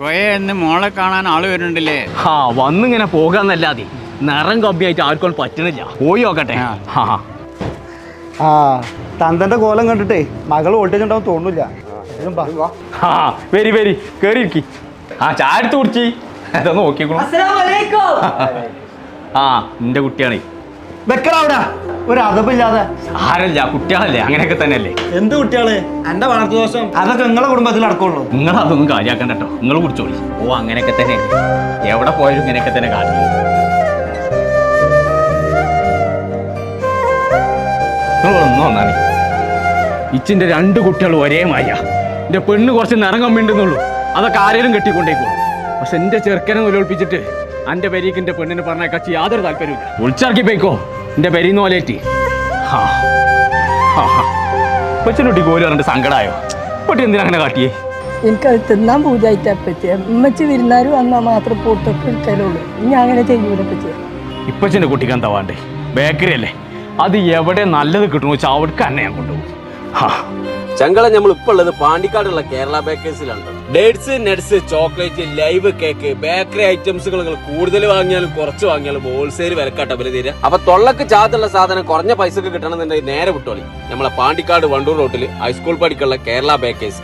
എന്ന് മോളെ കാണാൻ ആള് വരുന്നുണ്ടല്ലേ? ആ വന്നിങ്ങനെ പോകാന്നല്ലാതെ നിറം കമ്മിയായിട്ട് ആർക്കും പറ്റണില്ല. പോയി നോക്കട്ടെ. ആ തന്തന്റെ കോലം കണ്ടിട്ടേ മകൾ വോൾട്ടേജ് ഉണ്ടാവും തോന്നില്ല. ആ വരി വരി കേറിയിരിക്കി. ആ ചായ എടുത്ത് കുടിച്ച് അതൊന്ന് നോക്കിക്കോളൂ. ആ നിന്റെ കുട്ടിയാണേ. വെക്കടാ ഒരു അതപ്പില്ലാതെ. ആരല്ല കുട്ടികളല്ലേ, അങ്ങനെയൊക്കെ തന്നെയല്ലേ. എന്ത് കുട്ടികള്? എന്റെ വളർത്തു ദോഷം അതൊക്കെ നിങ്ങളെ കുടുംബത്തിൽ നടക്കുള്ളൂ. നിങ്ങൾ അതൊന്നും കാര്യാക്കണ്ട കേട്ടോ. നിങ്ങൾ കുടിച്ചോളി. ഓ അങ്ങനെയൊക്കെ തന്നെ, എവിടെ പോയാലും ഇങ്ങനെയൊക്കെ തന്നെ കാര്യം. ഒന്നും ഒന്നാണ് ഇച്ചിന്റെ 2 കുട്ടികൾ ഒരേ മായ. എന്റെ പെണ്ണ് കുറച്ച് നിറം കമ്മിണ്ടെന്നുള്ളൂ, അതൊക്കെ ആരെങ്കിലും കെട്ടിക്കൊണ്ടേക്കോളൂ. പക്ഷെ എന്റെ ചെറുക്കനെ ഒലിപ്പിച്ചിട്ട് എന്റെ പെരീക്ക് എന്റെ പെണ്ണിന് പറഞ്ഞേക്കാച്ച് യാതൊരു താല്പര്യമില്ല. വിളിച്ചിറക്കി പോയിക്കോ എന്റെ പെരീന്ന് പോലേറ്റി. കൊച്ചിനുട്ടി കോലി പറഞ്ഞിട്ട് സങ്കടമായോ? കുട്ടി എന്തിനാ അങ്ങനെ കാട്ടിയേ? എനിക്കത് തിന്നാൻ പൂജായിട്ടാ പറ്റിയ ഉമ്മച്ചി വിരുന്നാരും വന്നാൽ മാത്രം പൊട്ടൊക്കെ എടുക്കലുള്ളൂ. ഇനി അങ്ങനെ ചെയ്യൂല പറ്റിയ. ഇപ്പച്ചന്റെ കുട്ടിക്ക് എന്താ വേണ്ടേ? ബേക്കറി അല്ലേ, അത് എവിടെ നല്ലത് കിട്ടണോ വെച്ചാൽ അവിടേക്ക് തന്നെ ഞാൻ കൊണ്ടുപോകും. ചങ്കള നമ്മൾ ഇപ്പൊ ഉള്ളത് പാണ്ടിക്കാടുള്ള കേരള ബേക്കേഴ്സിലാണ്. Dates, nuts, chocolate, live cake, bakery ഐറ്റംസുകൾ കൂടുതൽ വാങ്ങിയാലും കുറച്ച് വാങ്ങിയാലും ഹോൾസെയിൽ വിലക്കാട്ട വില തീരെ. അപ്പൊ തൊള്ളക്ക് ചാത്തുള്ള സാധനം കുറഞ്ഞ പൈസക്ക് കിട്ടണമെന്നുണ്ടെങ്കിൽ നേരെ വിട്ടോളി നമ്മളെ പാണ്ടിക്കാട് വണ്ടൂർ റോട്ടിൽ ഹൈസ്കൂൾ പഠിക്കുള്ള കേരള ബേക്കേഴ്സ്.